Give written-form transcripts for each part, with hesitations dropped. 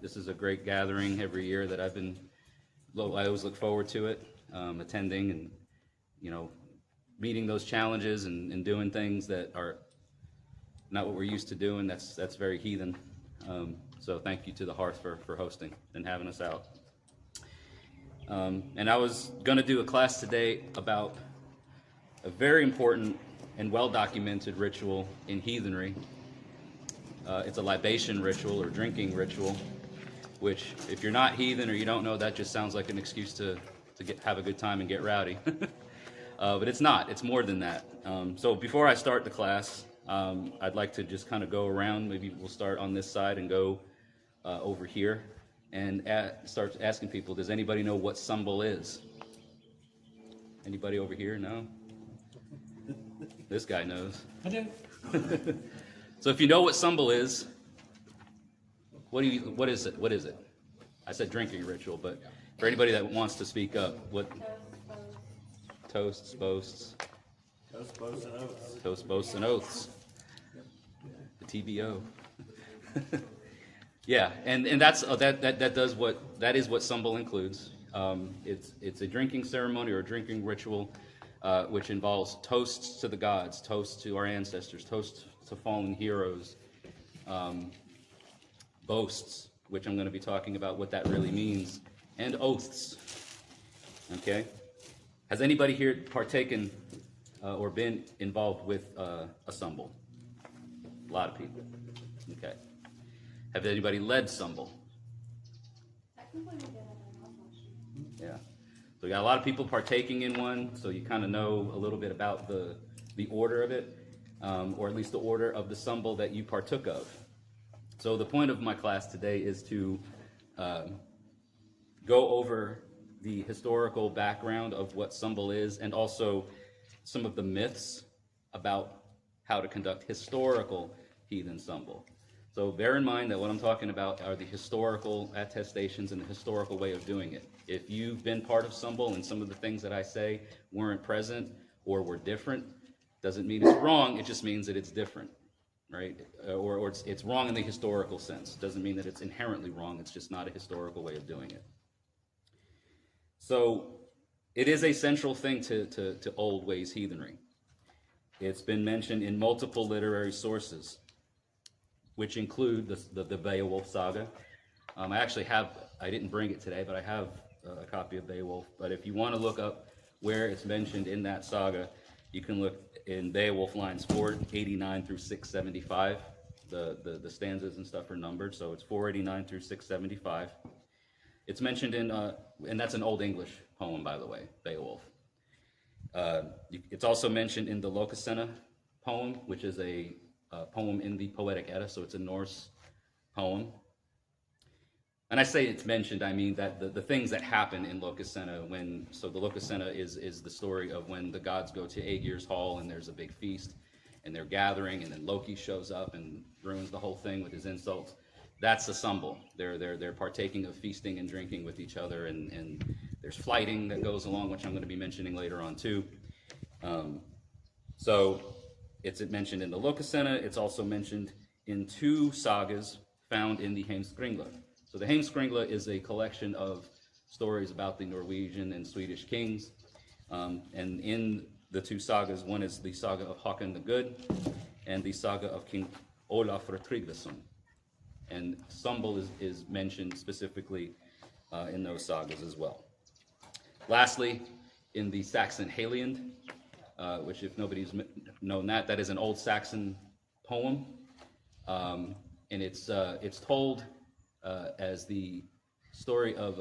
This is a great gathering every year that I always look forward to it, attending and, meeting those challenges and doing things that are not what we're used to doing. That's very heathen. So thank you to the Hearth for hosting and having us out. And I was going to do a class today about a very important and well-documented ritual in heathenry. It's a libation ritual or drinking ritual, which if you're not heathen or you don't know, that just sounds like an excuse to have a good time and get rowdy. But it's not. It's more than that. So before I start the class, I'd like to just kind of go around. Maybe we'll start on this side and go over here and start asking people, does anybody know what Symbel is? Anybody over here? No? This guy knows. I do. So if you know what Symbel is, what is it? What is it? I said drinking ritual, but for anybody that wants to speak up, what? Toasts, boasts. Toast, boasts, and oaths. Toast, boasts, and oaths. The TBO. Yeah, and that is what Symbel includes. It's a drinking ceremony or a drinking ritual, which involves toasts to the gods, toasts to our ancestors, toasts to fallen heroes, boasts, which I'm going to be talking about what that really means, and oaths. Okay? Has anybody here partaken or been involved with a Symbel? A lot of people. Okay. Have anybody led Symbel? Yeah. So we got a lot of people partaking in one, so you kind of know a little bit about the order of it, or at least the order of the Symbel that you partook of. So the point of my class today is to go over the historical background of what Symbel is, and also some of the myths about how to conduct historical heathen Symbel. So bear in mind that what I'm talking about are the historical attestations and the historical way of doing it. If you've been part of Symbel and some of the things that I say weren't present or were different, doesn't mean it's wrong, it just means that it's different, right? Or it's wrong in the historical sense. Doesn't mean that it's inherently wrong, it's just not a historical way of doing it. So it is a central thing to Old Ways heathenry. It's been mentioned in multiple literary sources, which include the Beowulf saga. I didn't bring it today, but I have a copy of Beowulf. But if you want to look up where it's mentioned in that saga, you can look in Beowulf lines 489 through 675. The stanzas and stuff are numbered, so it's 489 through 675. It's mentioned in, and that's an Old English poem, by the way, Beowulf. It's also mentioned in the Lokasenna poem, which is a poem in the Poetic Edda, so it's a Norse poem. And I say it's mentioned, I mean that the things that happen in Lokasenna so the Lokasenna is the story of when the gods go to Aegir's hall and there's a big feast and they're gathering, and then Loki shows up and ruins the whole thing with his insults. That's a Symbel. They're partaking of feasting and drinking with each other, and there's flighting that goes along, which I'm going to be mentioning later on too. So it's mentioned in the Lokasenna. It's also mentioned in two sagas found in the Heimskringla. So the Heimskringla is a collection of stories about the Norwegian and Swedish kings. And in the two sagas, one is the saga of Håkon the Good and the saga of King Olaf Tryggvason. And Symbel is mentioned specifically in those sagas as well. Lastly, in the Saxon Heliand, which if nobody's known that is an Old Saxon poem, and it's told as the story of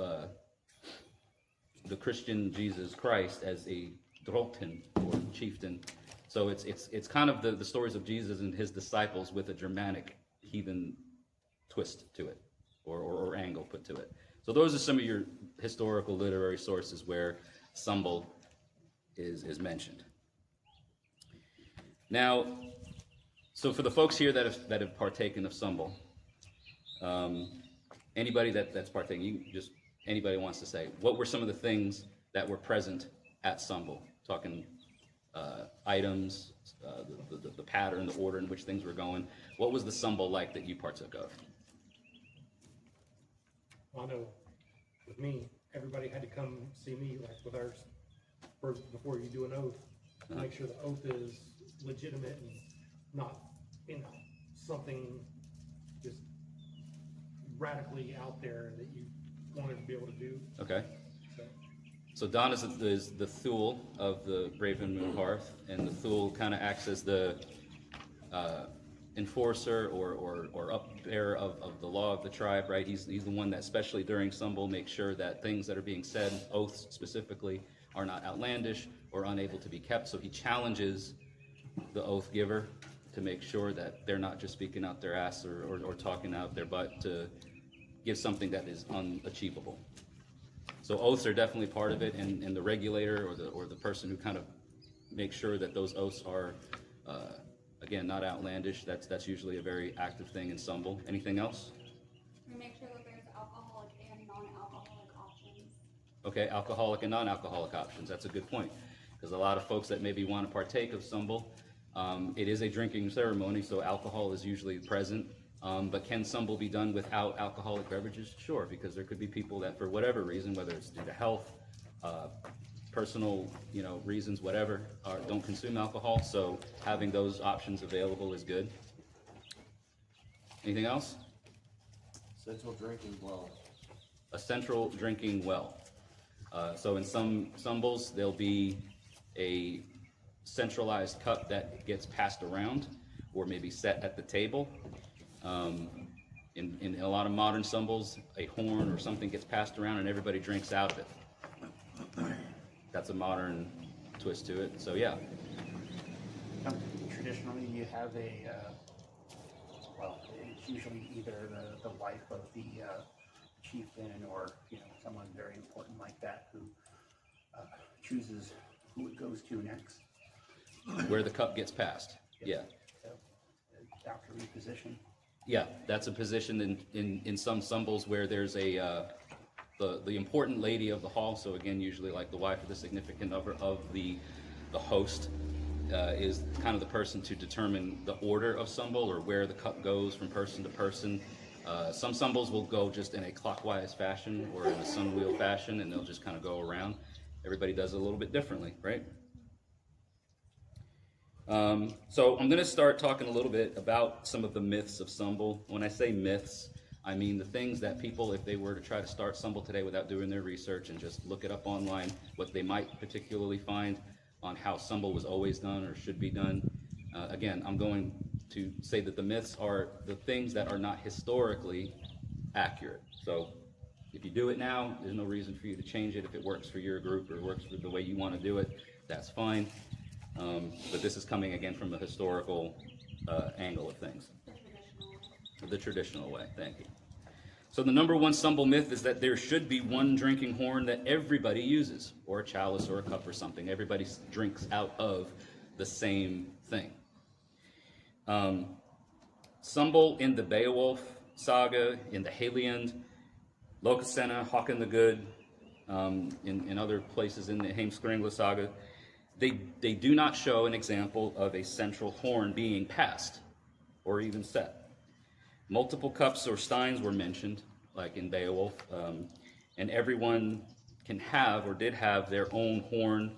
the Christian Jesus Christ as a drottning or chieftain. So it's kind of the stories of Jesus and his disciples with a Germanic heathen twist to it, or angle put to it. So those are some of your historical literary sources where Symbel is mentioned. Now, so for the folks here that have partaken of Symbel, anybody that's partaking, anybody wants to say, what were some of the things that were present at Symbel? Talking items, the pattern, the order in which things were going. What was the Symbel like that you partook of? I know with me, everybody had to come see me, like with ours, before you do an oath, to make sure the oath is legitimate and not, something just radically out there that you wanted to be able to do. Okay. So, So Don is the Thule of the Raven Moon Hearth, and the Thule kind of acts as the enforcer or upbearer of the law of the tribe, right? He's the one that, especially during Symbel, makes sure that things that are being said, oaths specifically, are not outlandish or unable to be kept. So he challenges the oath giver to make sure that they're not just speaking out their ass or talking out their butt to give something that is unachievable. So oaths are definitely part of it, and the regulator or the person who kind of makes sure that those oaths are again not outlandish. That's usually a very active thing in Symbel. Anything else? We make sure that there's alcoholic and non-alcoholic options. Okay, alcoholic and non-alcoholic options. That's a good point, because a lot of folks that maybe want to partake of Symbel, it is a drinking ceremony, so alcohol is usually present. But can Symbel be done without alcoholic beverages? Sure, because there could be people that, for whatever reason, whether it's due to health, personal, reasons, whatever, don't consume alcohol. So having those options available is good. Anything else? Central drinking well. A central drinking well. So in some Symbels, there'll be a centralized cup that gets passed around, or maybe set at the table. In a lot of modern Symbels, a horn or something gets passed around and everybody drinks out of it. That's a modern twist to it. So yeah. Traditionally, you have it's usually either the wife of the chieftain or someone very important like that who chooses who it goes to next. Where the cup gets passed. Yeah. So, after reposition. Yeah, that's a position in some Symbels where there's the important lady of the hall. So again, usually like the wife of the significant other of the host is kind of the person to determine the order of Symbel or where the cup goes from person to person. Some Symbels will go just in a clockwise fashion or in a sun wheel fashion, and they'll just kind of go around. Everybody does it a little bit differently, right? So I'm going to start talking a little bit about some of the myths of Symbel. When I say myths, I mean the things that people, if they were to try to start Symbel today without doing their research and just look it up online, what they might particularly find on how Symbel was always done or should be done. Again, I'm going to say that the myths are the things that are not historically accurate. So if you do it now, there's no reason for you to change it. If it works for your group or works for the way you want to do it, that's fine. But this is coming again from the historical angle of things. The traditional way, thank you. So the number one Symbel myth is that there should be one drinking horn that everybody uses, or a chalice or a cup or something. Everybody drinks out of the same thing. Symbel in the Beowulf saga, in the Heliand, Lokasenna, Håkon the Good, in other places in the Heimskringla saga, they do not show an example of a central horn being passed or even set. Multiple cups or steins were mentioned, like in Beowulf, and everyone can have or did have their own horn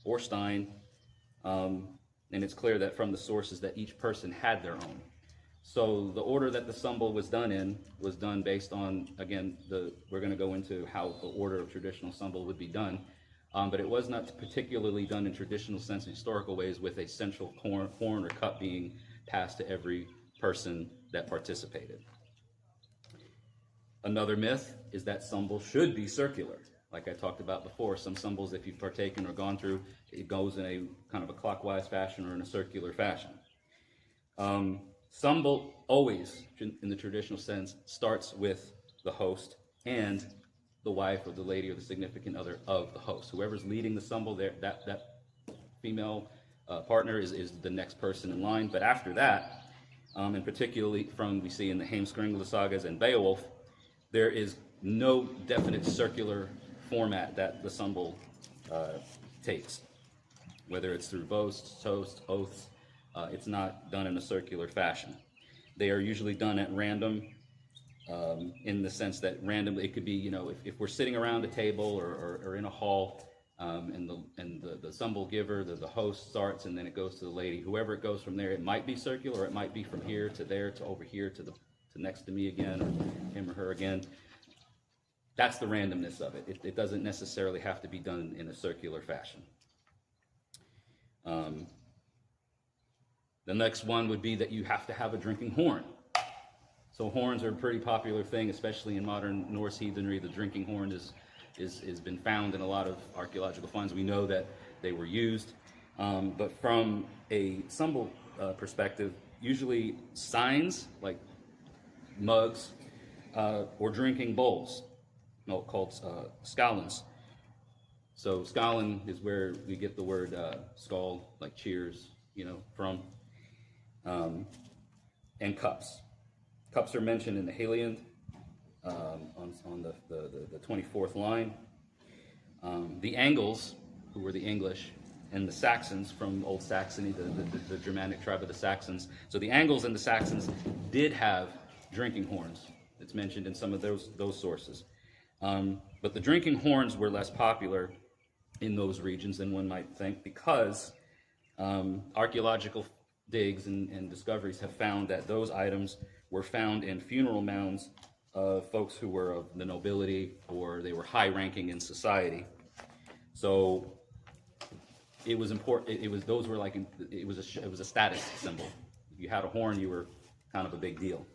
or stein, and it's clear that from the sources that each person had their own. So the order that the Symbel was done in was done based on, again, we're going to go into how the order of traditional Symbel would be done, but it was not particularly done in traditional sense, in historical ways, with a central horn or cup being passed to every person that participated. Another myth is that Symbel should be circular. Like I talked about before, some Symbels, if you've partaken or gone through, it goes in a kind of a clockwise fashion or in a circular fashion. Symbel always, in the traditional sense, starts with the host and the wife or the lady or the significant other of the host. Whoever's leading the Symbel, that female partner is the next person in line. But after that, and particularly we see in the Heimskringla sagas and Beowulf, there is no definite circular format that the Symbel takes. Whether it's through boasts, toasts, oaths, it's not done in a circular fashion. They are usually done at random in the sense that randomly, it could be, you know, if we're sitting around a table or in a hall, and the Sumbel giver, the host starts, and then it goes to the lady. Whoever it goes from there, it might be circular, or it might be from here to there to over here to next to me again, or him or her again. That's the randomness of it. It doesn't necessarily have to be done in a circular fashion. The next one would be that you have to have a drinking horn. So horns are a pretty popular thing, especially in modern Norse heathenry. The drinking horn has been found in a lot of archaeological finds. We know that they were used, but from a Sumbel perspective, usually signs like mugs or drinking bowls, called skallens. So skallen is where we get the word skål, like cheers, you know, from, and cups. Cups are mentioned in the Heliand on the 24th line. The Angles, who were the English, and the Saxons from Old Saxony, the Germanic tribe of the Saxons. So the Angles and the Saxons did have drinking horns. It's mentioned in some of those sources. But the drinking horns were less popular in those regions than one might think, because archaeological digs and discoveries have found that those items were found in funeral mounds of folks who were of the nobility, or they were high-ranking in society. So it was important. It was a status symbol. If you had a horn, you were kind of a big deal.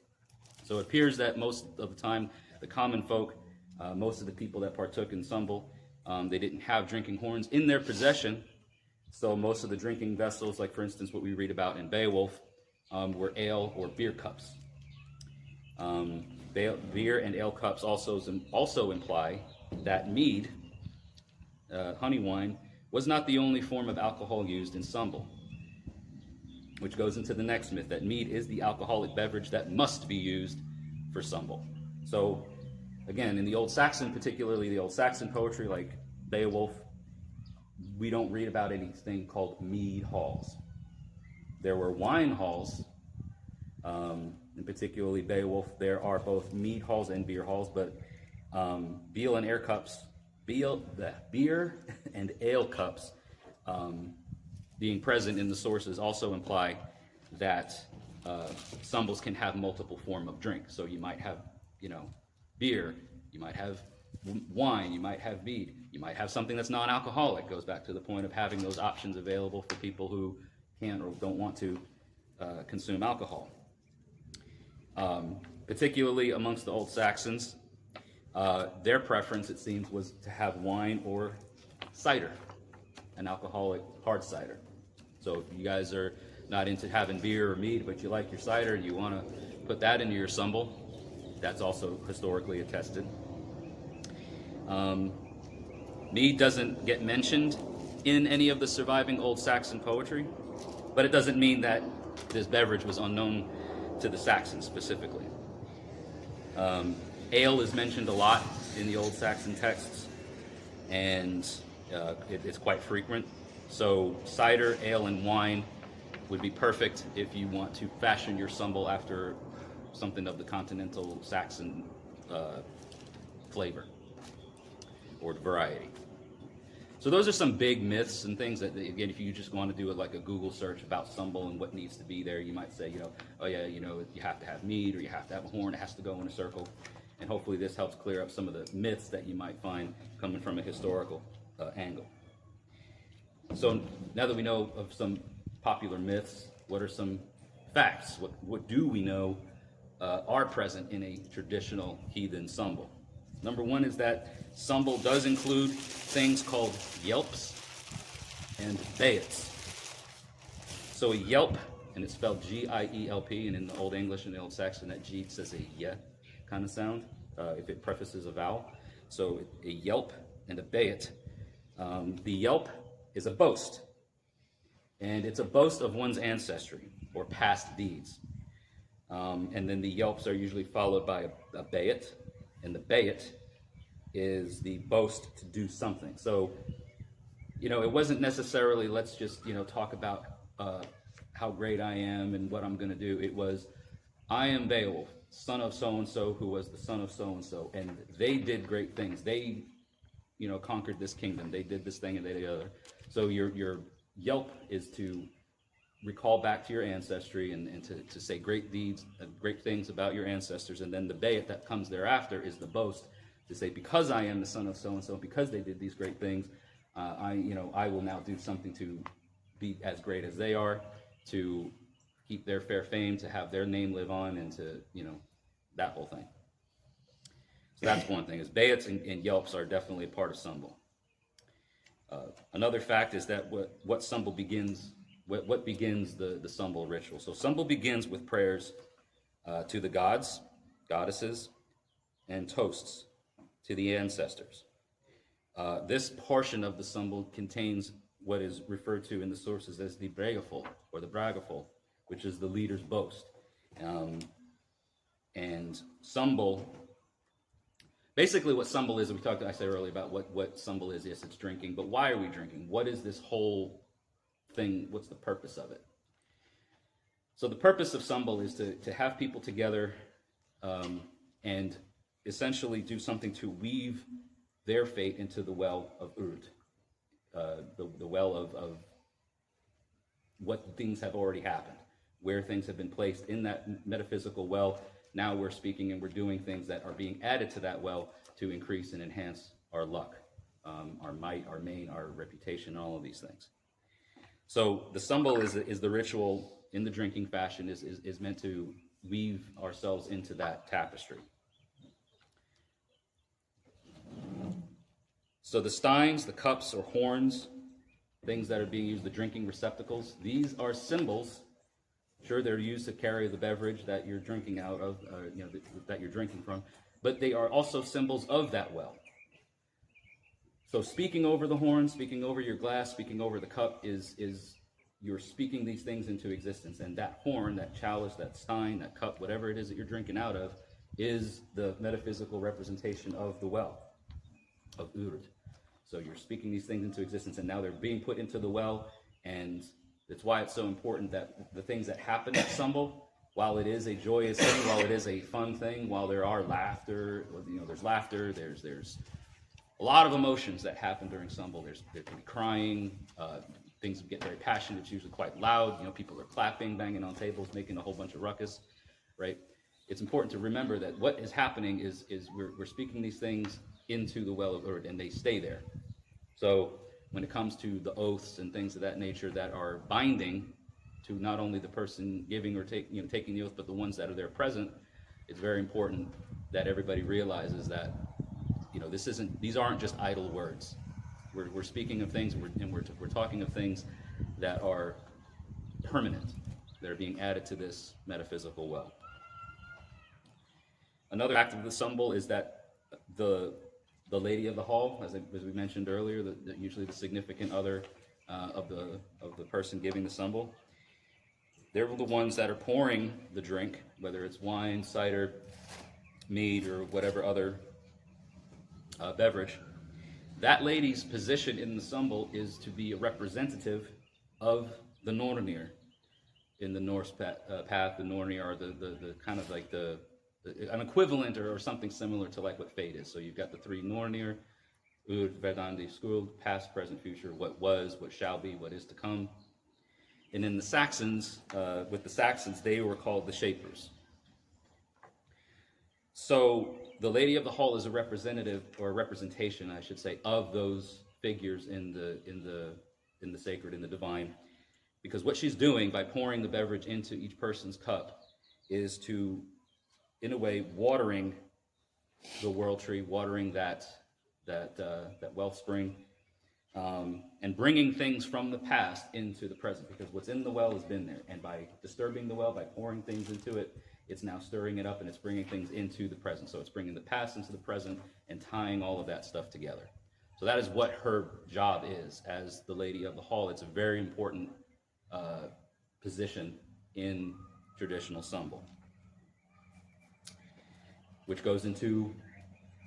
So it appears that most of the time, the common folk, most of the people that partook in Sumbel, they didn't have drinking horns in their possession. So most of the drinking vessels, like for instance what we read about in Beowulf, were ale or beer cups. Beer and ale cups also imply that mead, honey wine, was not the only form of alcohol used in Sumbel, which goes into the next myth, that mead is the alcoholic beverage that must be used for Sumbel. So again, in the Old Saxon, particularly the Old Saxon poetry like Beowulf, we don't read about anything called Mead-Halls. There were wine halls, and particularly Beowulf. There are both mead halls and beer halls, but beer and ale cups being present in the sources also imply that Sumbels can have multiple form of drink. So you might have, you know, beer, you might have wine, you might have mead, you might have something that's non-alcoholic. Goes back to the point of having those options available for people who can't or don't want to consume alcohol. Particularly amongst the Old Saxons, their preference, it seems, was to have wine or cider, an alcoholic hard cider. So if you guys are not into having beer or mead, but you like your cider and you want to put that into your Sumbel, that's also historically attested. Mead doesn't get mentioned in any of the surviving Old Saxon poetry, but it doesn't mean that this beverage was unknown to the Saxons specifically. Ale is mentioned a lot in the Old Saxon texts, and it's quite frequent. So cider, ale, and wine would be perfect if you want to fashion your Sumbel after something of the continental Saxon flavor or variety. So those are some big myths and things that, again, if you just want to do it like a Google search about Sumbel and what needs to be there, you might say, you know, oh yeah, you know, you have to have mead, or you have to have a horn, it has to go in a circle. And hopefully this helps clear up some of the myths that you might find coming from a historical angle. So now that we know of some popular myths, what are some facts? What do we know are present in a traditional heathen Sumbel? Number one is that Sumbel does include things called yelps and bayets. So a yelp, and it's spelled G-I-E-L-P, and in the Old English and the Old Saxon, that G says a yeah kind of sound, if it prefaces a vowel. So a yelp and a bayet. The yelp is a boast, and it's a boast of one's ancestry or past deeds. And then the yelps are usually followed by a bayet, and the bayet is the boast to do something. So, you know, it wasn't necessarily, let's just, you know, talk about how great I am and what I'm going to do. It was, I am Beowulf. son of so-and-so who was the son of so-and-so, and they did great things. They, conquered this kingdom. They did this thing and they did the other. So your yelp is to recall back to your ancestry and to say great deeds, great things about your ancestors. And then the bayat that comes thereafter is the boast, to say, because I am the son of so-and-so, because they did these great things, I will now do something to be as great as they are, to keep their fair fame, to have their name live on, and to, that whole thing. So that's one thing, is bayats and yelps are definitely a part of Sumbel. Another fact is that what Sumbel begins, what begins the Sumbel ritual. So Sumbel begins with prayers to the gods, goddesses, and toasts to the ancestors. This portion of the Sumbel contains what is referred to in the sources as the Beowulf, or the Bragaful, which is the leader's boast. And Sumbel, basically what Sumbel is, I said earlier about what Sumbel is. Yes, it's drinking, but why are we drinking? What is this whole thing? What's the purpose of it? So the purpose of Sumbel is to have people together and essentially do something to weave their fate into the well of Urd, the well of what things have already happened, where things have been placed in that metaphysical well. Now we're speaking and we're doing things that are being added to that well to increase and enhance our luck, our might, our main, our reputation, all of these things. So the Sumbel is the ritual in the drinking fashion, is meant to weave ourselves into that tapestry. So the steins, the cups or horns, things that are being used, the drinking receptacles, these are symbols. Sure, they're used to carry the beverage that you're drinking out of, that you're drinking from, but they are also symbols of that well. So speaking over the horn, speaking over your glass, speaking over the cup is you're speaking these things into existence. And that horn, that chalice, that stein, that cup, whatever it is that you're drinking out of, is the metaphysical representation of the well, of Urd. So you're speaking these things into existence, and now they're being put into the well, and that's why it's so important that the things that happen at Sumbel, while it is a joyous thing, while it is a fun thing, while there are laughter, there's laughter, there's a lot of emotions that happen during Sumbel. There can be crying, things get very passionate, it's usually quite loud, people are clapping, banging on tables, making a whole bunch of ruckus, right? It's important to remember that what is happening is we're speaking these things into the well of Urd, and they stay there. So when it comes to the oaths and things of that nature that are binding to not only the person giving or taking the oath, but the ones that are there present, it's very important that everybody realizes that these aren't just idle words. We're speaking of things, and we're talking of things that are permanent, that are being added to this metaphysical well. Another fact of the Sumbel is that the lady of the hall, as we mentioned earlier, usually the significant other of the person giving the Sumbel, they're the ones that are pouring the drink, whether it's wine, cider, mead, or whatever other beverage. That lady's position in the Sumbel is to be a representative of the Nornir. In the Norse path, the Nornir are the kind of like an equivalent or something similar to like what fate is. So you've got the three Nornir, Urd, Verdandi, Skuld, past, present, future, what was, what shall be, what is to come. And in the Saxons, with the Saxons, they were called the Shapers. So the Lady of the Hall is a representative, or a representation, I should say, of those figures in the sacred, in the divine, because what she's doing by pouring the beverage into each person's cup is to, in a way, watering the world tree, watering that wellspring, and bringing things from the past into the present, because what's in the well has been there, and by disturbing the well, by pouring things into it, it's now stirring it up and it's bringing things into the present. So it's bringing the past into the present and tying all of that stuff together. So that is what her job is as the Lady of the Hall. It's a very important position in traditional Sumbel, which goes into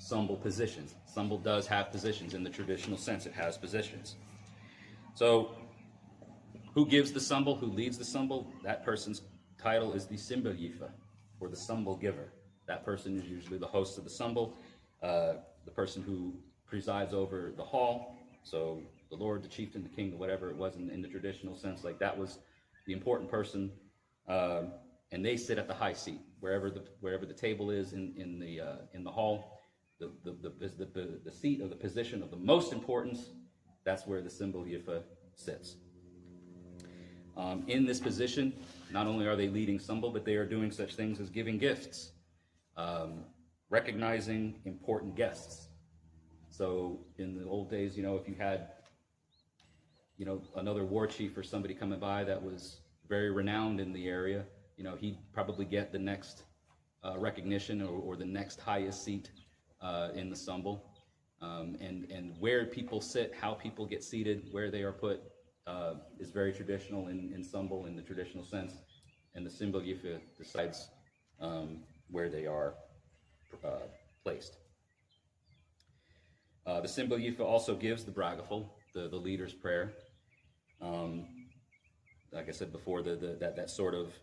Sumbel positions. Sumbel does have positions in the traditional sense. It has positions. So who gives the Sumbel? Who leads the Sumbel? That person's title is the Symbel. or the Symbel giver. That person is usually the host of the Symbel, the person who presides over the hall. So the lord, the chieftain, the king, whatever it was in the traditional sense, like that was the important person, and they sit at the high seat wherever the table is in the hall. The seat or the position of the most importance, that's where the Symbel Yifa sits. In this position, not only are they leading Symbel, but they are doing such things as giving gifts, recognizing important guests. So in the old days, if you had, another war chief or somebody coming by that was very renowned in the area, he'd probably get the next recognition or the next highest seat in the Symbel. And where people sit, how people get seated, where they are put, is very traditional in Symbel in the traditional sense. And the Symbel Yifa decides where they are placed. The Symbel Yifa also gives the Bragaful, the leader's prayer. Like I said before, that sort of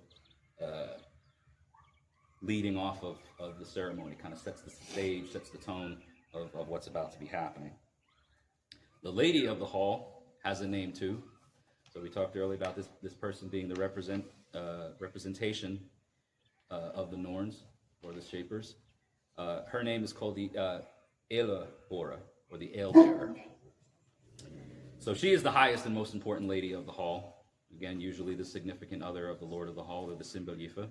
leading off of the ceremony kind of sets the stage, sets the tone of what's about to be happening. The lady of the hall has a name too. So we talked earlier about this person being the representation of the Norns, or the Shapers. Her name is called the Elebora, or the Ale-bearer. So she is the highest and most important lady of the hall. Again, usually the significant other of the Lord of the Hall, or the Symbel Yifa.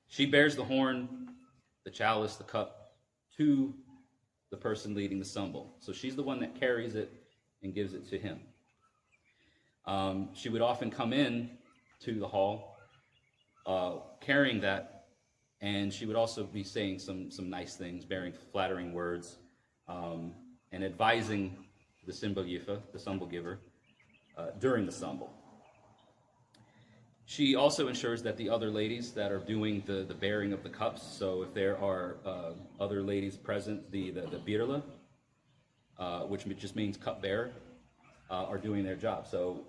She bears the horn, the chalice, the cup, to the person leading the Symbel. So she's the one that carries it and gives it to him. She would often come in to the hall carrying that, and she would also be saying some nice things, bearing flattering words, and advising the Symbel Yifa, the Symbel giver, during the Symbel. She also ensures that the other ladies that are doing the bearing of the cups, so if there are other ladies present, the birla, which just means cupbearer, are doing their job. So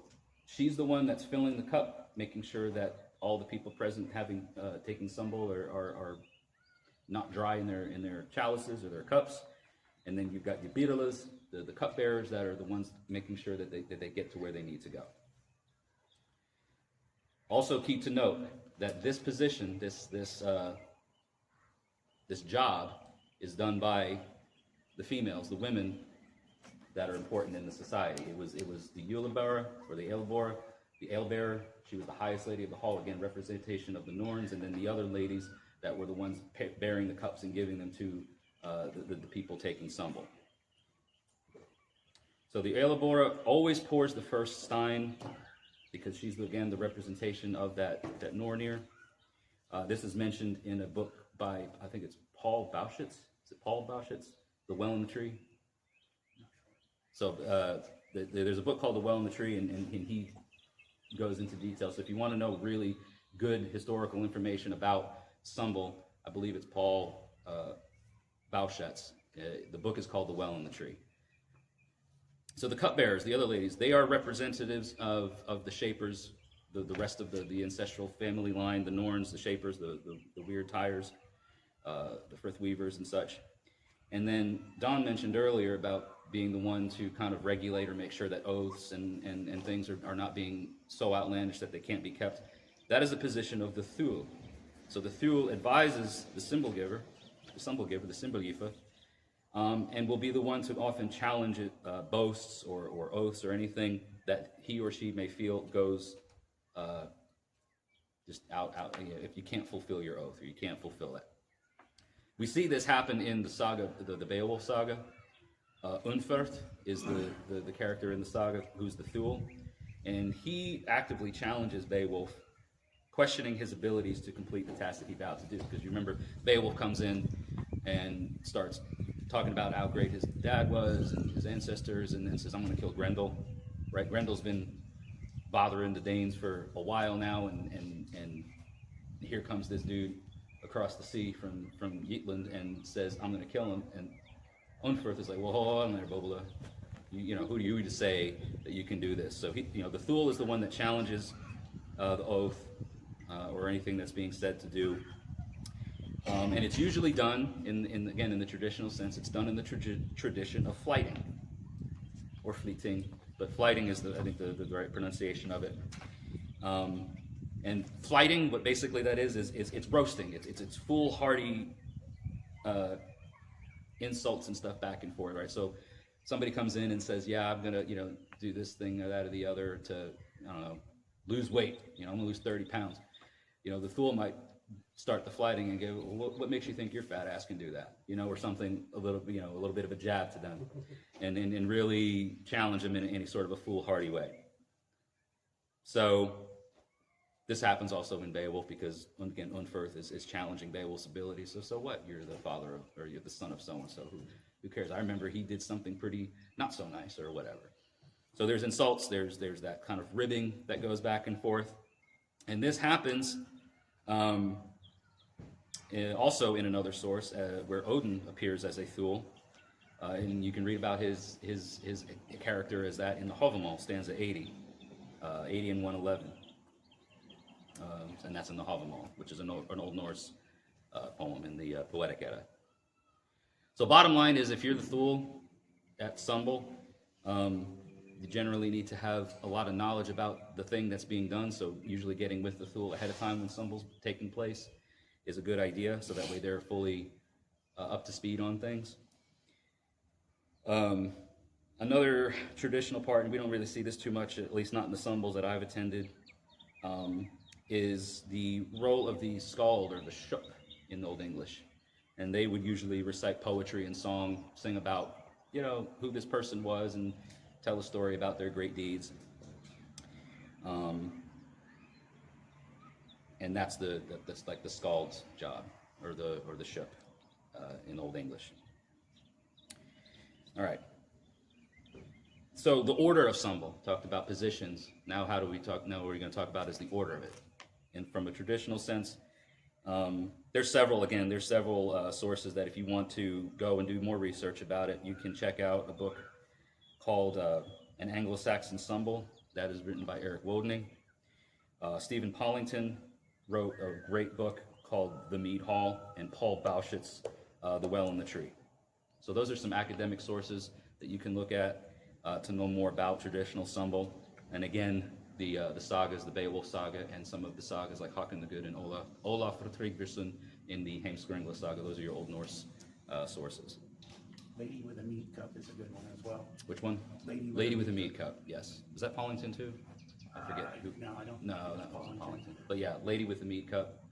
she's the one that's filling the cup, making sure that all the people present having taken Symbel are not dry in their chalices or their cups. And then you've got your birlas, the cupbearers, that are the ones making sure that they get to where they need to go. Also keep to note that this position, this job, is done by the females, the women that are important in the society. It was the Elebora, or the Elebora, the Ale-bearer. She was the highest lady of the hall, again, representation of the Norns, and then the other ladies that were the ones bearing the cups and giving them to the people taking Symbel. So the Elebora always pours the first stein, because she's, again, the representation of that Nornir. This is mentioned in a book by, I think it's Paul Bauchatz. Is it Paul Bauchatz? The Well in the Tree? So there's a book called The Well in the Tree, and he goes into detail. So if you want to know really good historical information about Symbel, I believe it's Paul Bauchatz. The book is called The Well in the Tree. So the cupbearers, the other ladies, they are representatives of the Shapers, the rest of the ancestral family line, the Norns, the Shapers, the Weird Tyres, the Frith Weavers and such. And then Don mentioned earlier about being the one to kind of regulate or make sure that oaths and things are not being so outlandish that they can't be kept. That is the position of the Thule. So the Thule advises the Symbel giver, the Symbel Yifa, and will be the one to often challenge boasts or oaths or anything that he or she may feel goes just out, if you can't fulfill your oath or you can't fulfill it. We see this happen in the saga, the Beowulf saga. Unferth is the character in the saga who's the Thule, and he actively challenges Beowulf, questioning his abilities to complete the task that he vowed to do. Because you remember, Beowulf comes in and starts talking about how great his dad was and his ancestors, and then says, I'm going to kill Grendel. Right? Grendel's been bothering the Danes for a while now, and here comes this dude across the sea from Jutland and says, I'm going to kill him. And Unferth is like, well, hold on there, Bobola. Who are you to say that you can do this? So the Thule is the one that challenges the oath, or anything that's being said to do. And it's usually done, again, in the traditional sense, it's done in the tradition of flighting, or fleeting, but flighting is, I think, the right pronunciation of it. And flighting, what basically that is it's roasting. It's foolhardy insults and stuff back and forth, right? So somebody comes in and says, yeah, I'm gonna, do this thing or that or the other to, I don't know, lose weight. I'm gonna lose 30 pounds. The fool might start the flighting and go, well, what makes you think your fat ass can do that? Or something, a little bit of a jab to them, and really challenge them in any sort of a foolhardy way. So this happens also in Beowulf, because again, Unferth is challenging Beowulf's ability. So what? You're the father of, or you're the son of so and so. Who cares? I remember he did something pretty not so nice or whatever. So there's insults. There's that kind of ribbing that goes back and forth, and this happens. Also in another source where Odin appears as a Thule, and you can read about his character as that in the Havamal, stanza 80 and 111, and that's in the Havamal, which is an Old Norse poem in the Poetic Edda. So bottom line is, if you're the Thule at Sumbel, you generally need to have a lot of knowledge about the thing that's being done, so usually getting with the Thule ahead of time when Sumbel's taking place is a good idea, so that way they're fully up to speed on things. Another traditional part, and we don't really see this too much, at least not in the Sumbels that I've attended, is the role of the skald or the shook in Old English. And they would usually recite poetry and song, sing about, who this person was, and tell a story about their great deeds. And that's like the skald's job, or the shook in Old English. All right. So the order of Sumbel, talked about positions. Now what we're going to talk about is the order of it. And from a traditional sense, there's several sources that if you want to go and do more research about it, you can check out a book called An Anglo-Saxon Sumbel, that is written by Eric Wodening. Stephen Pollington wrote a great book called The Mead-Hall, and Paul Bauchatz, The Well in the Tree. So those are some academic sources that you can look at to know more about traditional Sumbel. And again, the sagas, the Beowulf saga, and some of the sagas like Håkon the Good and Olaf Tryggvason in the Heimskringla saga. Those are your Old Norse sources. Lady with a mead cup is a good one as well. Which one? Lady with a mead cup. Yes. Was that Pollington too? I forget. No, I don't. No, that wasn't Pollington. But yeah, Lady with the Mead Cup.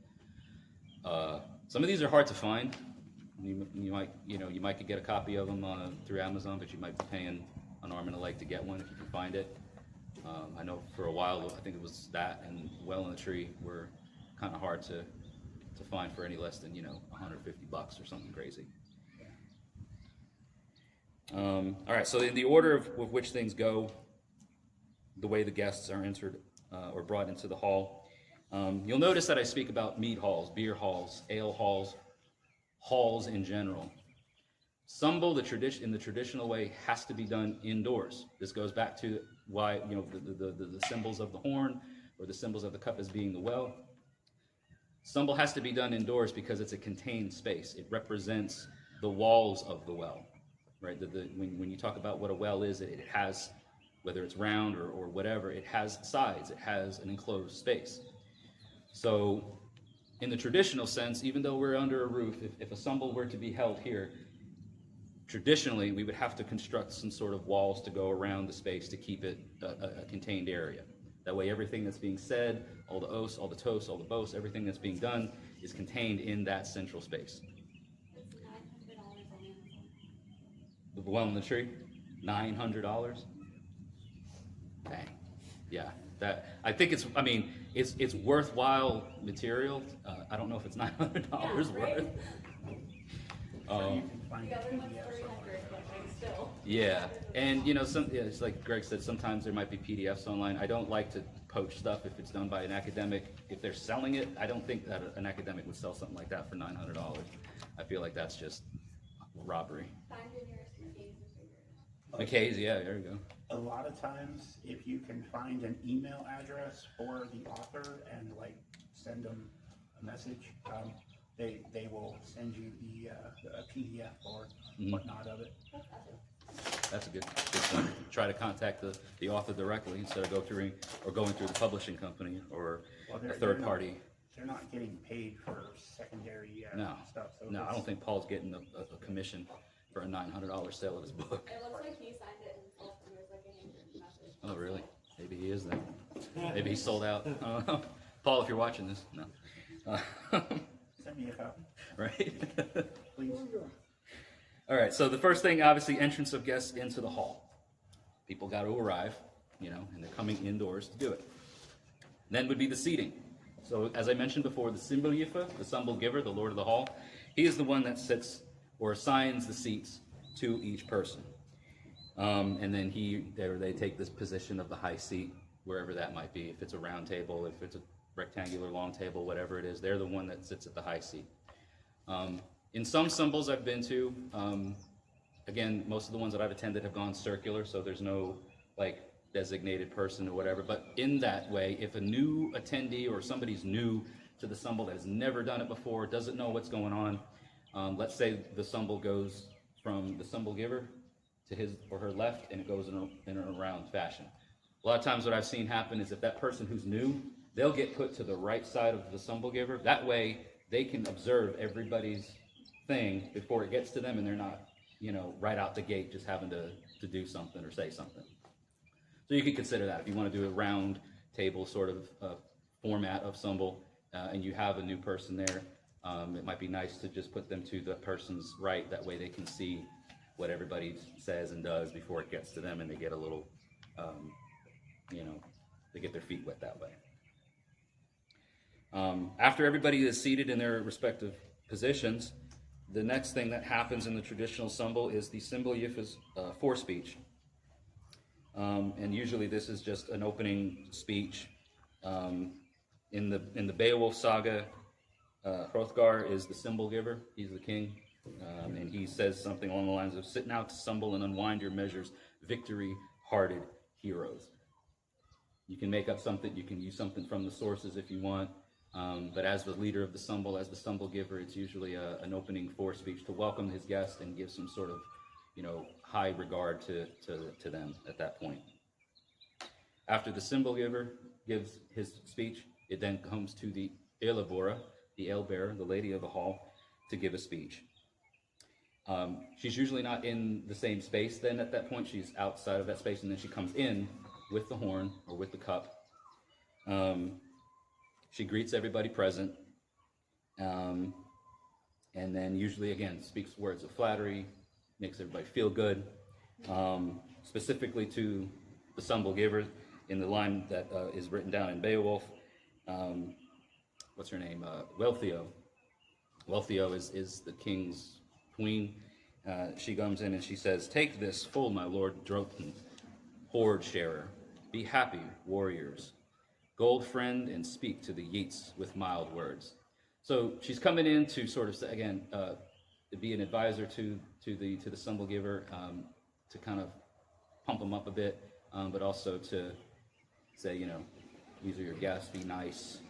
Some of these are hard to find. You might could get a copy of them through Amazon, but you might be paying an arm and a leg to get one if you can find it. I know for a while, I think it was that and Well in the Tree were kind of hard to find for any less than $150 or something crazy. All right, so in the order of which things go, the way the guests are entered or brought into the hall, you'll notice that I speak about mead halls, beer halls, ale halls, halls in general. Sumbel, in the traditional way, has to be done indoors. This goes back to why the symbols of the horn or the symbols of the cup as being the well. Sumbel has to be done indoors because it's a contained space. It represents the walls of the well, right? When you talk about what a well is, it has, whether it's round or whatever, it has sides, it has an enclosed space. So in the traditional sense, even though we're under a roof, if a Sumbel were to be held here, traditionally we would have to construct some sort of walls to go around the space to keep it a contained area. That way everything that's being said, all the os, all the tos, all the bos, everything that's being done is contained in that central space. It's $900 on Amazon. The well in the tree, $900. Dang, yeah. I think it's worthwhile material. I don't know if it's $900 worth. You can find The other one's PDFs $300, but still. Yeah, and it's like Greg said, sometimes there might be PDFs online. I don't like to poach stuff if it's done by an academic. If they're selling it, I don't think that an academic would sell something like that for $900. I feel like that's just robbery. Find your nearest McKay's distributor. McKay's, yeah, there you go. A lot of times, if you can find an email address for the author and send them a message, they will send you a PDF or whatnot of it. That's a good point. Try to contact the author directly instead of going through the publishing company or Well, a third party. They're not getting paid for secondary No, stuff. So no, I don't think Paul's getting a commission for a $900 sale of his book. It looks like he signed it himself and there's like a handwritten message. Oh, really? Maybe he is then. Maybe he's sold out. I don't know. Paul, if you're watching this, no. Send me a copy, Right? please. All right, so the first thing, obviously, entrance of guests into the hall. People got to arrive, and they're coming indoors to do it. Then would be the seating. So, as I mentioned before, the Symbel, the Sumbel giver, the lord of the hall, he is the one that sits or assigns the seats to each person. And then they take this position of the high seat, wherever that might be. If it's a round table, if it's a rectangular long table, whatever it is, they're the one that sits at the high seat. In some Symbels I've been to, again, most of the ones that I've attended have gone circular, so there's no designated person or whatever. But in that way, if a new attendee or somebody's new to the Symbel that has never done it before, doesn't know what's going on, let's say the Symbel goes from the Symbel giver to his or her left, and it goes in a round fashion. A lot of times what I've seen happen is if that person who's new, they'll get put to the right side of the Symbel giver. That way they can observe everybody's thing before it gets to them, and they're not, right out the gate just having to do something or say something. So you can consider that if you want to do a round table sort of format of Symbel, and you have a new person there, it might be nice to just put them to the person's right. That way they can see what everybody says and does before it gets to them, and they get a little, they get their feet wet that way. After everybody is seated in their respective positions, the next thing that happens in the traditional Symbel is the Symbel Yif's forespeech. And usually this is just an opening speech. In the Beowulf saga, Hrothgar is the Symbel giver. He's the king. And he says something along the lines of, "Sit now to Symbel and unwind your measures, victory-hearted heroes." You can make up something, you can use something from the sources if you want. But as the leader of the Symbel, as the Symbel giver, it's usually an opening forespeech to welcome his guest and give some sort of, high regard to them at that point. After the Symbel giver gives his speech, it then comes to the Elevora, the alebearer, the lady of the hall, to give a speech. She's usually not in the same space then at that point. She's outside of that space, and then she comes in with the horn or with the cup. She greets everybody present, and then usually, again, speaks words of flattery, makes everybody feel good, specifically to the Symbel giver in the line that is written down in Beowulf. What's her name? Wealhtheow. Wealhtheow is the king's queen. She comes in and she says, "Take this full, my lord Droton, hoard sharer. Be happy, warriors. Gold friend, and speak to the Yeats with mild words." So she's coming in to sort of, again, be an advisor to the Symbel giver, to kind of pump him up a bit, but also to say, these are your guests, be nice,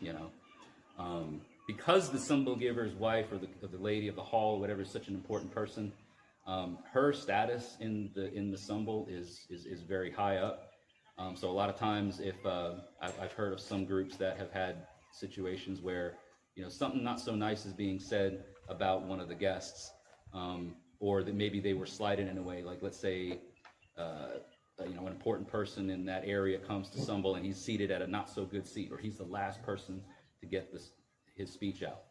because the Symbel giver's wife or the lady of the hall, whatever, is such an important person. Her status in the Symbel is very high up. So a lot of times, if I've heard of some groups that have had situations where something not so nice is being said about one of the guests, or that maybe they were slighted in a way, like let's say an important person in that area comes to Symbel and he's seated at a not so good seat, or he's the last person to get his speech out.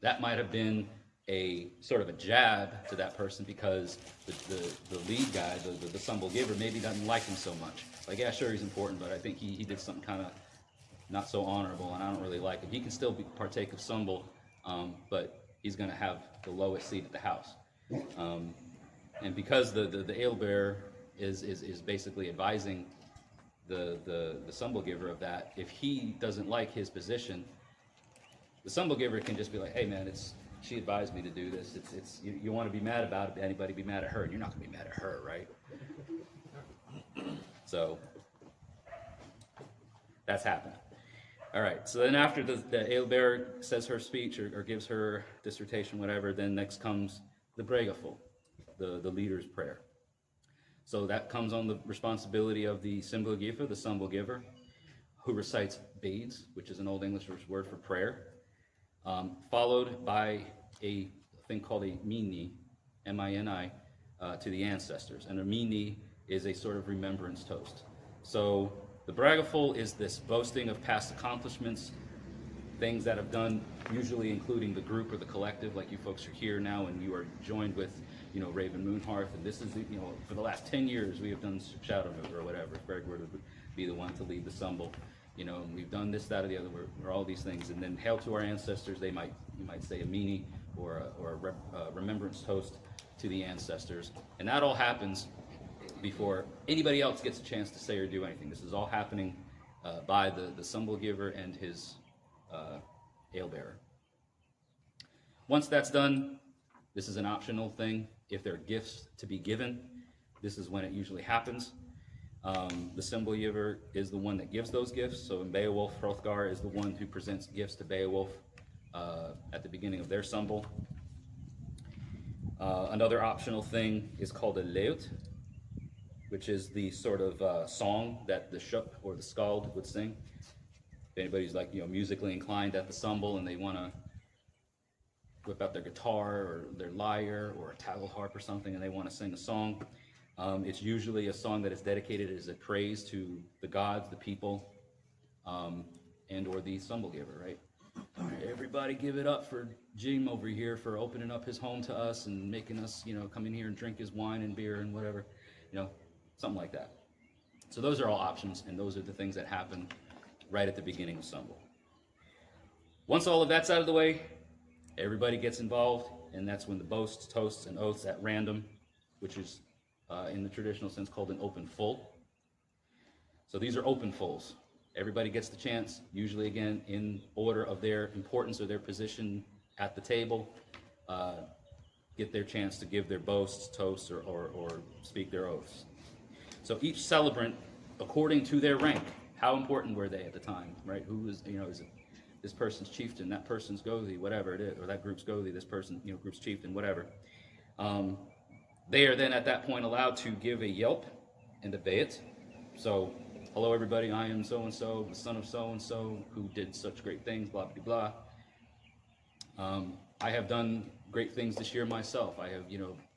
That might have been a sort of a jab to that person because the lead guy, the Symbel giver, maybe doesn't like him so much. Like, yeah, sure, he's important, but I think he did something kind of not so honorable, and I don't really like him. He can still partake of Symbel, but he's going to have the lowest seat at the house. And because the alebearer is basically advising the Symbel giver of that, if he doesn't like his position, the Symbel giver can just be like, "Hey, man, she advised me to do this. It's you want to be mad about it, anybody be mad at her, and you're not going to be mad at her, right?" So that's happened. All right, so then after the alebearer says her speech or gives her dissertation, whatever, then next comes the bregaful, the leader's prayer. So that comes on the responsibility of the Symbel giver, the Sumbel giver, who recites beads, which is an Old English word for prayer, followed by a thing called a mini, M-I-N-I, to the ancestors. And a mini is a sort of remembrance toast. So the bragaful is this boasting of past accomplishments, things that have done, usually including the group or the collective, like you folks are here now and you are joined with, Raven Moonhearth, and this is, for the last 10 years we have done Shadowmoot or whatever, if Greg were to be the one to lead the Symbel, and we've done this, that, or the other, we're all these things, and then hail to our ancestors, you might say a mini or a remembrance toast to the ancestors, and that all happens before anybody else gets a chance to say or do anything. This is all happening by the Symbel giver and his alebearer. Once that's done, this is an optional thing. If there are gifts to be given, this is when it usually happens. The Symbel giver is the one that gives those gifts. So in Beowulf, Hrothgar is the one who presents gifts to Beowulf at the beginning of their Symbel. Another optional thing is called a leut, which is the sort of song that the shup or the skald would sing. If anybody's musically inclined at the Symbel and they want to whip out their guitar or their lyre or a taggle harp or something and they want to sing a song, it's usually a song that is dedicated as a praise to the gods, the people, and or the Symbel giver, right? All right, everybody give it up for Jim over here for opening up his home to us and making us, come in here and drink his wine and beer and whatever, something like that. So those are all options, and those are the things that happen right at the beginning of Symbel. Once all of that's out of the way, everybody gets involved, and that's when the boasts, toasts, and oaths at random, which is in the traditional sense called an open full. So these are open fulls. Everybody gets the chance, usually again in order of their importance or their position at the table, get their chance to give their boasts, toasts, or speak their oaths. So each celebrant, according to their rank, how important were they at the time, right? Who was, is it this person's chieftain, that person's gothi, whatever it is, or that group's gothi, this person, group's chieftain, whatever. They are then at that point allowed to give a yelp and a bayit. So, hello everybody, I am so-and-so, the son of so-and-so, who did such great things, blah, blah, blah. I have done great things this year myself. I have,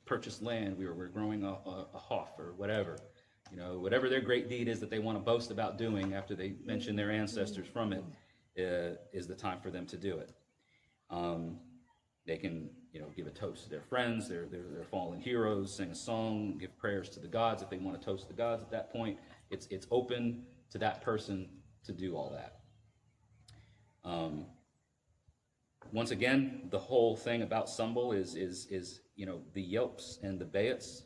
purchased land, we're growing a hoff or whatever. Whatever their great deed is that they want to boast about doing after they mention their ancestors from it, is the time for them to do it. They can, give a toast to their friends, their fallen heroes, sing a song, give prayers to the gods if they want to toast the gods at that point. It's open to that person to do all that. Once again, the whole thing about Symbel is the yelps and the bayits.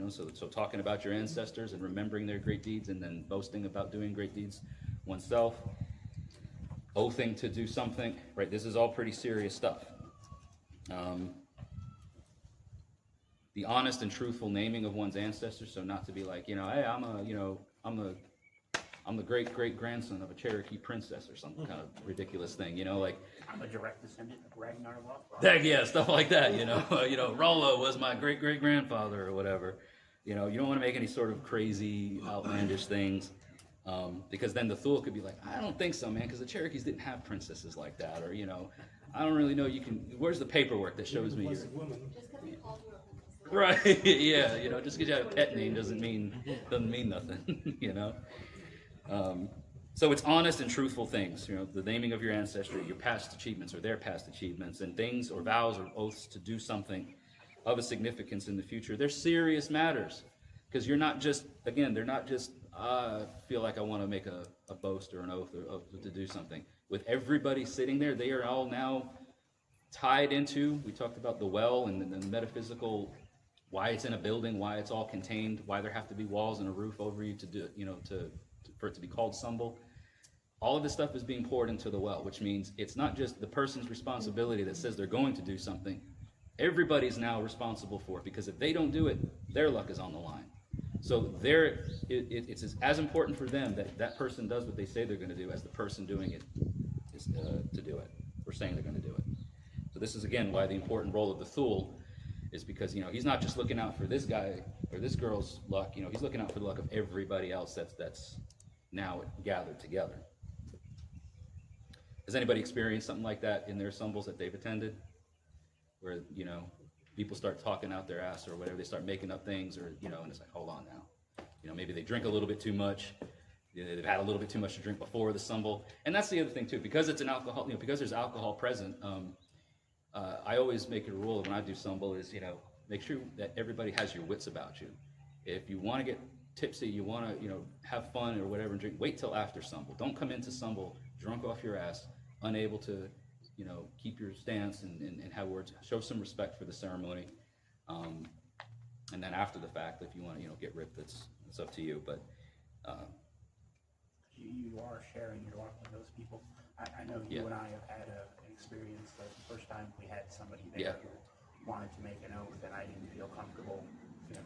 So talking about your ancestors and remembering their great deeds and then boasting about doing great deeds oneself. Oathing to do something, right? This is all pretty serious stuff. The honest and truthful naming of one's ancestors, so not to be like, hey, I'm the great grandson of a Cherokee princess or some kind of ridiculous thing, like I'm a direct descendant of Ragnar Lothbrok. yeah, stuff like that, Rollo was my great grandfather or whatever. You don't want to make any sort of crazy, outlandish things, because then the Thule could be like, I don't think so, man, because the Cherokees didn't have princesses like that, or I don't really know. Where's the paperwork that shows me you're Just because we called you a princess. right? Yeah, just because you have a pet name doesn't mean nothing, So it's honest and truthful things, the naming of your ancestry, your past achievements or their past achievements, and things or vows or oaths to do something of a significance in the future. They're serious matters, because you're not just, again, they're not just, I feel like I want to make a boast or an oath or to do something. With everybody sitting there, they are all now tied into, we talked about the well and the metaphysical, why it's in a building, why it's all contained, why there have to be walls and a roof over you to do, for it to be called Symbel. All of this stuff is being poured into the well, which means it's not just the person's responsibility that says they're going to do something. Everybody's now responsible for it, because if they don't do it, their luck is on the line. So it's as important for them that that person does what they say they're going to do as the person doing it is to do it, or saying they're going to do it. So this is, again, why the important role of the Thule is because, he's not just looking out for this guy or this girl's luck, he's looking out for the luck of everybody else that's now gathered together. Has anybody experienced something like that in their Sumbels that they've attended? Where, people start talking out their ass or whatever, they start making up things, or, and it's like, hold on now. Maybe they drink a little bit too much, they've had a little bit too much to drink before the Sumbel. And that's the other thing too, because it's an alcohol, because there's alcohol present, I always make it a rule when I do Sumbel is, make sure that everybody has your wits about you. If you want to get tipsy, you want to, have fun or whatever and drink, wait till after Sumbel. Don't come into Sumbel drunk off your ass, unable to, keep your stance and have words, show some respect for the ceremony. And then after the fact, if you want to, get ripped, it's up to you. But you are sharing your luck with those people. I know you and I have had an experience that the first time we had somebody there who wanted to make an oath, and I didn't feel comfortable,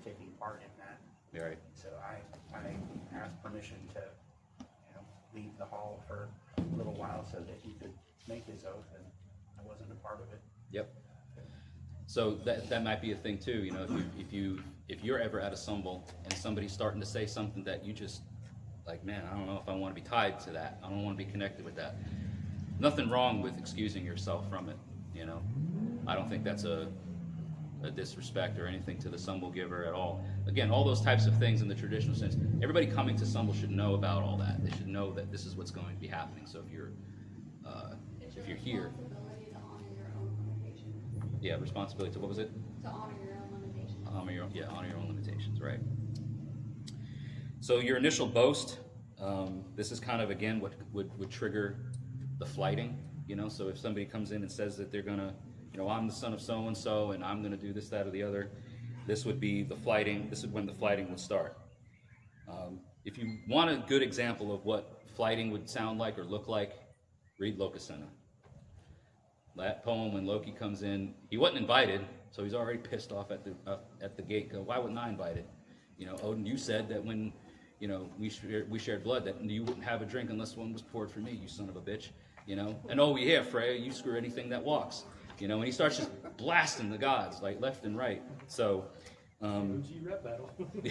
taking part in that. Right. So I asked permission to, leave the hall for a little while so that he could make his oath, and I wasn't a part of it. Yep. So that might be a thing too. If you're ever at a Sumbel and somebody's starting to say something that you just like, man, I don't know if I want to be tied to that. I don't want to be connected with that. Nothing wrong with excusing yourself from it. I don't think that's a disrespect or anything to the Sumbel giver at all. Again, all those types of things in the traditional sense, everybody coming to Sumbel should know about all that. They should know that this is what's going to be happening. So if you're here, Responsibility to honor your own limitations. Responsibility to, what was it? To honor your own limitations. Honor your own limitations, right? So your initial boast, this is kind of, again, what would trigger the flighting. So if somebody comes in and says that they're gonna, I'm the son of so-and-so and I'm gonna do this, that, or the other, this would be the flighting. This is when the flighting would start. If you want a good example of what flighting would sound like or look like, read Lokasenna. That poem, when Loki comes in, he wasn't invited, so he's already pissed off at the gate. Why wasn't I invited? Odin, you said that when we shared blood, that you wouldn't have a drink unless one was poured for me, you son of a bitch. And oh yeah, Freya, you screw anything that walks. And he starts just blasting the gods like left and right. So OG rap battle.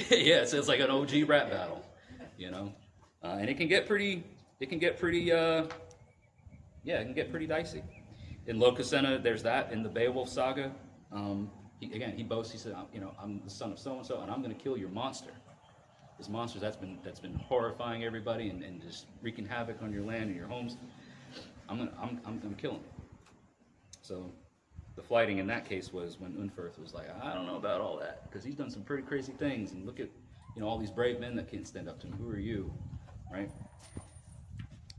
yeah, so it's like an OG rap battle, and it can get pretty dicey. In Lokasenna, there's that. In the Beowulf saga, he boasts. He said, I'm the son of so and so, and I'm going to kill your monster. This monster that's been horrifying everybody and just wreaking havoc on your land and your homes. I'm gonna kill him. So the flighting in that case was when Unferth was like, I don't know about all that, because he's done some pretty crazy things, and look at all these brave men that can't stand up to him. Who are you, right?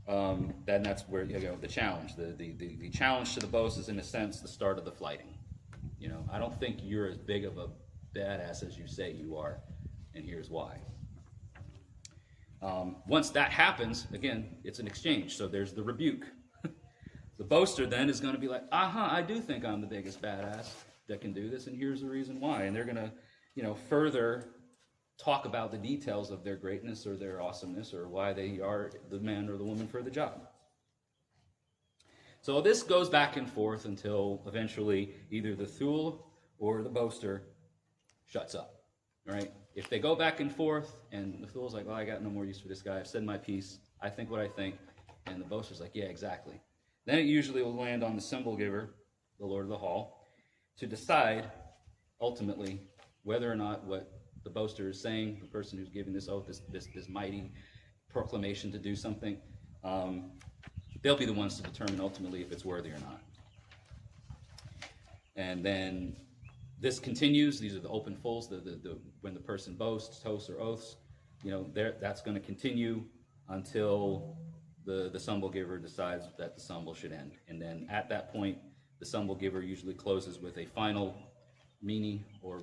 Then that's where the challenge. The challenge to the boast is, in a sense, the start of the flighting. I don't think you're as big of a badass as you say you are, and here's why. Once that happens, again, it's an exchange. So there's the rebuke. The boaster then is going to be like, I do think I'm the biggest badass that can do this, and here's the reason why. And they're going to, further talk about the details of their greatness or their awesomeness or why they are the man or the woman for the job. So this goes back and forth until eventually either the Thule or the boaster shuts up, right? If they go back and forth and the Thule's like, I got no more use for this guy, I've said my piece, I think what I think, and the boaster's like, yeah, exactly. Then it usually will land on the Symbel giver, the Lord of the Hall, to decide, ultimately, whether or not what the boaster is saying, the person who's giving this oath, this mighty proclamation to do something, they'll be the ones to determine ultimately if it's worthy or not. And then this continues. These are the open fulls, when the person boasts, toasts, or oaths, that's going to continue until the Symbel giver decides that the Symbel should end. And then at that point, the Symbel giver usually closes with a final meaning or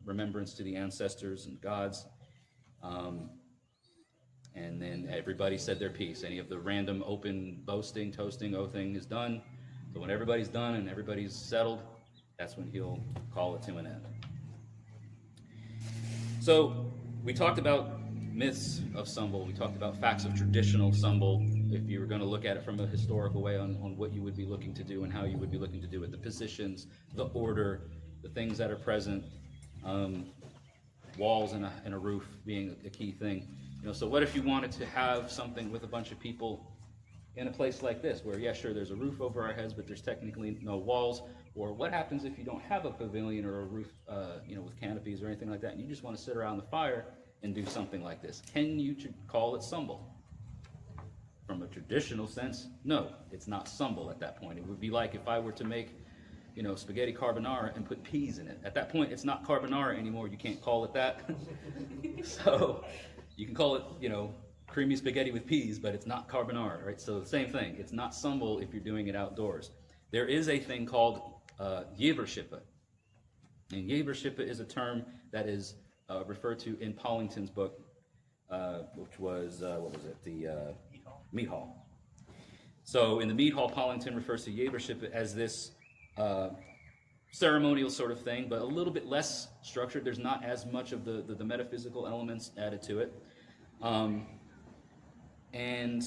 remembrance to the ancestors and gods. And then everybody said their piece. Any of the random open boasting, toasting, oathing is done. So when everybody's done and everybody's settled, that's when he'll call it to an end. So we talked about myths of Symbel. We talked about facts of traditional Symbel, if you were going to look at it from a historical way on what you would be looking to do and how you would be looking to do it, the positions, the order, the things that are present, walls and a roof being a key thing. You know, so what if you wanted to have something with a bunch of people in a place like this, where, yeah, sure, there's a roof over our heads, but there's technically no walls? Or what happens if you don't have a pavilion or a roof, you know, with canopies or anything like that, and you just want to sit around the fire and do something like this? Can you call it Symbel? From a traditional sense, no, it's not Symbel at that point. It would be like if I were to make, you know, spaghetti carbonara and put peas in it. At that point, it's not carbonara anymore. You can't call it that. So you can call it, you know, creamy spaghetti with peas, but it's not carbonara, right? So the same thing. It's not Symbel if you're doing it outdoors. There is a thing called Jeverskippe. And Jeverskippe is a term that is referred to in Pollington's book, which was, what was it? The Mead-Hall. So in the Mead-Hall, Pollington refers to Jeverskippe as this ceremonial sort of thing, but a little bit less structured. There's not as much of the metaphysical elements added to it. And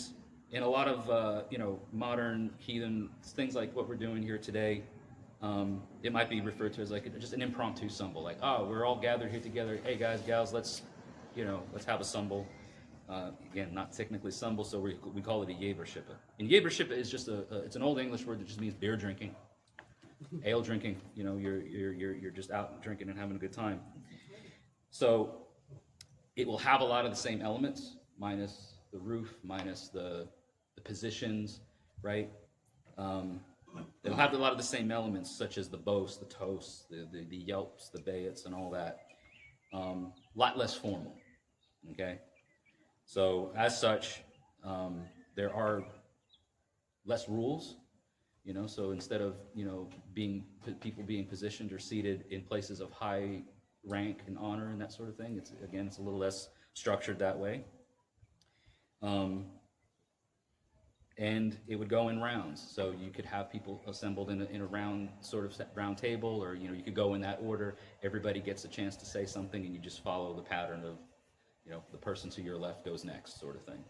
in a lot of you know, modern heathen things like what we're doing here today, it might be referred to as like just an impromptu Symbel, like, oh, we're all gathered here together. Hey guys, gals, let's have a Symbel. Again, not technically Symbel, so we call it a Jeverskippe. And Jeverskippe is just it's an old English word that just means beer drinking, ale drinking. You know, you're just out drinking and having a good time. So it will have a lot of the same elements, minus the roof, minus the positions, right? It'll have a lot of the same elements, such as the boasts, the toasts, the yelps, the bayets, and all that. Lot less formal, okay? So as such, there are less rules, you know. So instead of, you know, people being positioned or seated in places of high rank and honor and that sort of thing, it's a little less structured that way. And it would go in rounds, so you could have people assembled in a round sort of round table, or, you know, you could go in that order. Everybody gets a chance to say something, and you just follow the pattern of, you know, the person to your left goes next, sort of thing.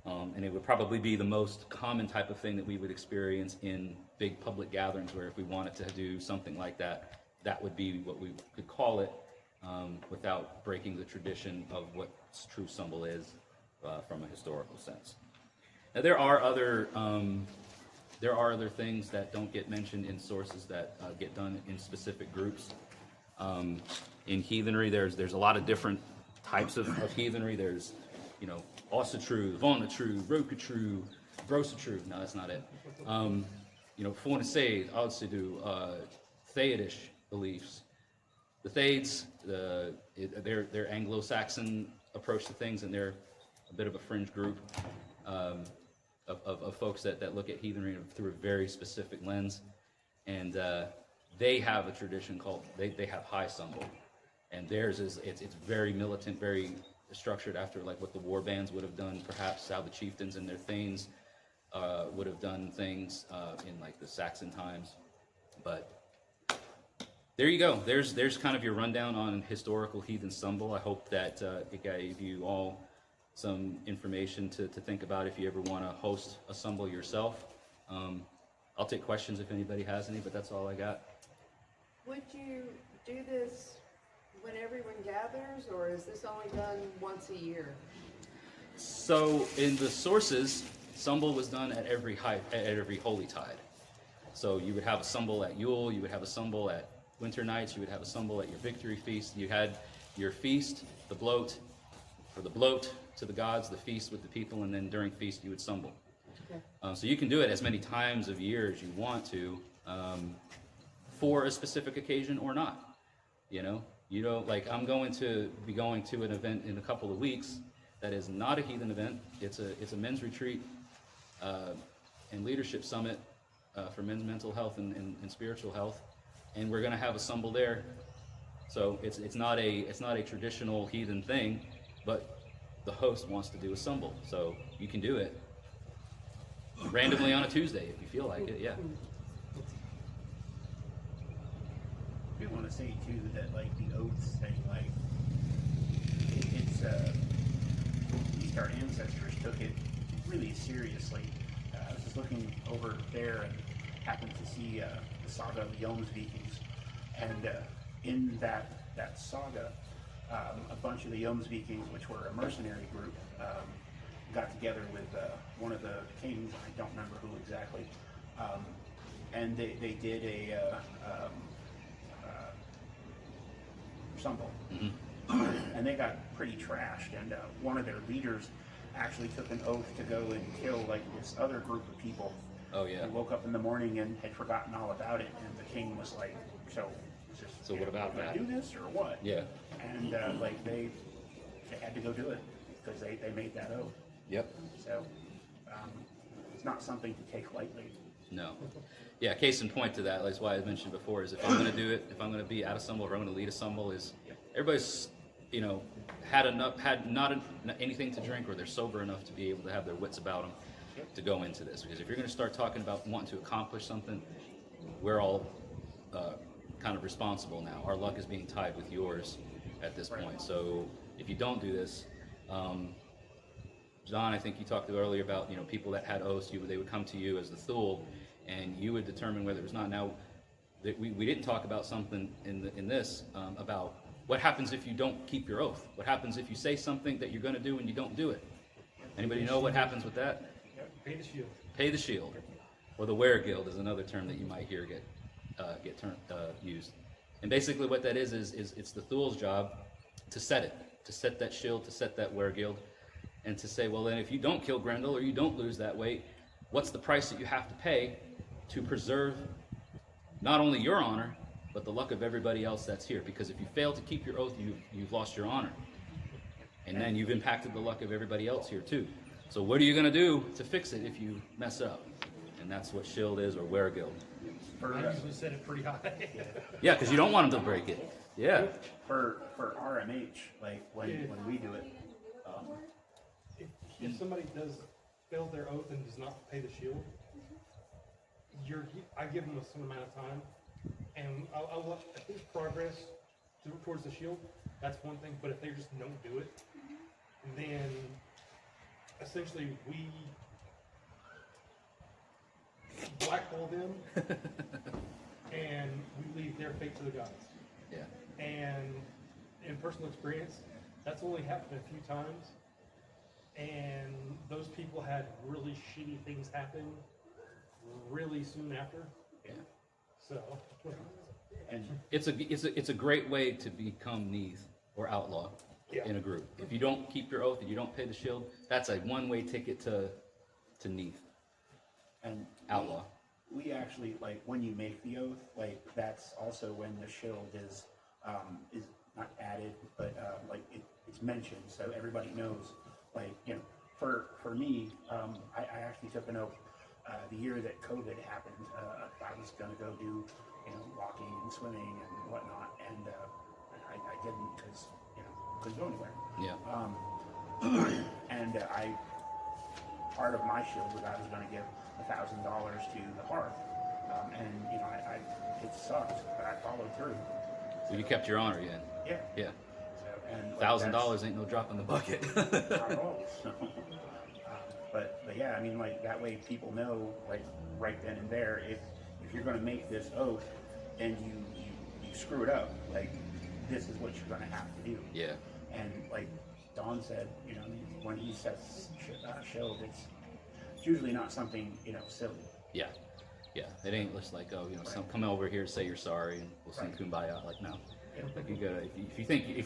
And it would probably be the most common type of thing that we would experience in big public gatherings, where if we wanted to do something like that, that would be what we could call it, without breaking the tradition of what true Symbel is from a historical sense. Now, there are other things that don't get mentioned in sources that get done in specific groups. In heathenry, there's a lot of different types of heathenry. There's, you know, Ossatru, Vonatru, Rokatru, Brosatru. No, that's not it. You know, Fornisaid, Odsidu, Theodish beliefs. The Thaids, they're Anglo-Saxon approach to things, and they're a bit of a fringe group of folks that look at heathenry through a very specific lens. And they have a tradition called, they have High Symbel. And theirs is, it's very militant, very structured after like what the war bands would have done, perhaps how the chieftains and their thanes would have done things in like the Saxon times. But there you go. There's kind of your rundown on historical Heathen Sumbel. I hope that it gave you all some information to think about if you ever want to host a Symbel yourself. I'll take questions if anybody has any, but that's all I got. Would you do this when everyone gathers, or is this only done once a year? So in the sources, Symbel was done at every holy tide. So you would have a Symbel at Yule, you would have a Symbel at Winter Nights, you would have a Symbel at your victory feast. You had your feast, the bloat, or the bloat to the gods, the feast with the people, and then during feast you would Symbel. Okay. So you can do it as many times of year as you want to, for a specific occasion or not. You know, like I'm going to be going to an event in a couple of weeks that is not a heathen event. It's a men's retreat and leadership summit for men's mental health and spiritual health, and we're going to have a Symbel there. So it's not a traditional heathen thing, but the host wants to do a Symbel, so you can do it randomly on a Tuesday if you feel like it. Yeah. I do want to say too that like the oaths thing, like seriously. I was just looking over there and happened to see the saga of the Jomsvikings, and in that saga, a bunch of the Jomsvikings, which were a mercenary group, got together with one of the kings. I don't remember who exactly, and they did a Symbel. And they got pretty trashed, and one of their leaders actually took an oath to go and kill like this other group of people. Oh yeah. He woke up in the morning and had forgotten all about it, and the king was like, "So, So what about that? Do this or what?" Yeah. And like they had to go do it because they made that oath. Yep. So it's not something to take lightly. No. Yeah, case in point to that, that's why I mentioned before, is if I'm going to do it, if I'm going to be at a Symbel, or I'm going to lead a Symbel, is everybody's, had not anything to drink, or they're sober enough to be able to have their wits about them to go into this. Because if you're going to start talking about wanting to accomplish something, we're all kind of responsible now. Our luck is being tied with yours at this point. So if you don't do this, John, I think you talked earlier about people that had oaths. They would come to you as the Thule, and you would determine whether it was not. Now, we didn't talk about something in this about what happens if you don't keep your oath. What happens if you say something that you're going to do and you don't do it? Anybody know what happens with that? Pay the shield. Pay the shield, or the wear guild is another term that you might hear get used. And basically, what that is it's the Thule's job to set that shield, to set that wear guild, and to say, well, then if you don't kill Grendel or you don't lose that weight, what's the price that you have to pay to preserve not only your honor, but the luck of everybody else that's here? Because if you fail to keep your oath, you've lost your honor. And then you've impacted the luck of everybody else here too. So what are you going to do to fix it if you mess up? And that's what shield is, or wear guild. I usually set it pretty high. Yeah, because you don't want them to break it. Yeah. For RMH, like when we do it, If somebody does fail their oath and does not pay the shield, I give them a certain amount of time, and I'll if there's progress towards the shield, that's one thing. But if they just don't do it, then essentially we blackball them, and we leave their fate to the gods. Yeah. And in personal experience, that's only happened a few times. And those people had really shitty things happen really soon after. Yeah. So, and It's a great way to become Neath or outlaw in a group. If you don't keep your oath and you don't pay the shield, that's a one-way ticket to Neath. and Outlaw. we actually, like, when you make the oath, like, that's also when the shield is not added, but like it's mentioned, so everybody knows. Like, for me, I actually took an oath the year that COVID happened. I was gonna go do walking and swimming and whatnot, and I didn't because couldn't go anywhere. Yeah. And part of my shield was I was going to give $1,000 to the hearth, and it sucked, but I followed through. So you kept your honor, yeah. Yeah. Yeah. So, and $1,000 ain't no drop in the bucket. Not at all. So, but yeah, I mean, like, that way people know, like, right then and there, if you're going to make this oath and you screw it up, like, this is what you're going to have to do. Yeah. And like Don said, when he sets shield, it's usually not something silly. Yeah. Yeah. It ain't just like, come over here, say you're sorry, and we'll sing Kumbaya. Like, no. Like, you gotta, if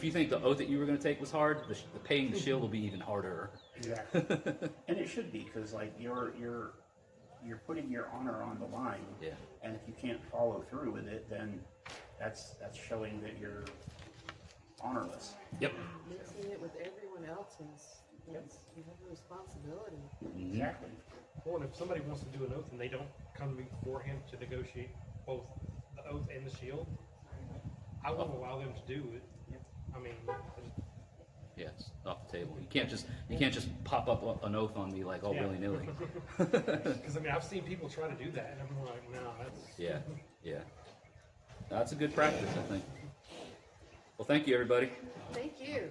you think the oath that you were going to take was hard, the paying the shield will be even harder. Exactly. And it should be, because like you're putting your honor on the line. Yeah. And if you can't follow through with it, then that's showing that you're honorless. Yep. Mixing it with everyone else's, you have a responsibility. Exactly. well, and if somebody wants to do an oath and they don't come to me beforehand to negotiate both the oath and the shield, I won't allow them to do it. I mean, Yeah, it's off the table. You can't just pop up an oath on me like all Yeah. willy-nilly. because I mean, I've seen people try to do that, and I'm like, no, that's Yeah. That's a good practice, I think. Well, thank you, everybody. Thank you.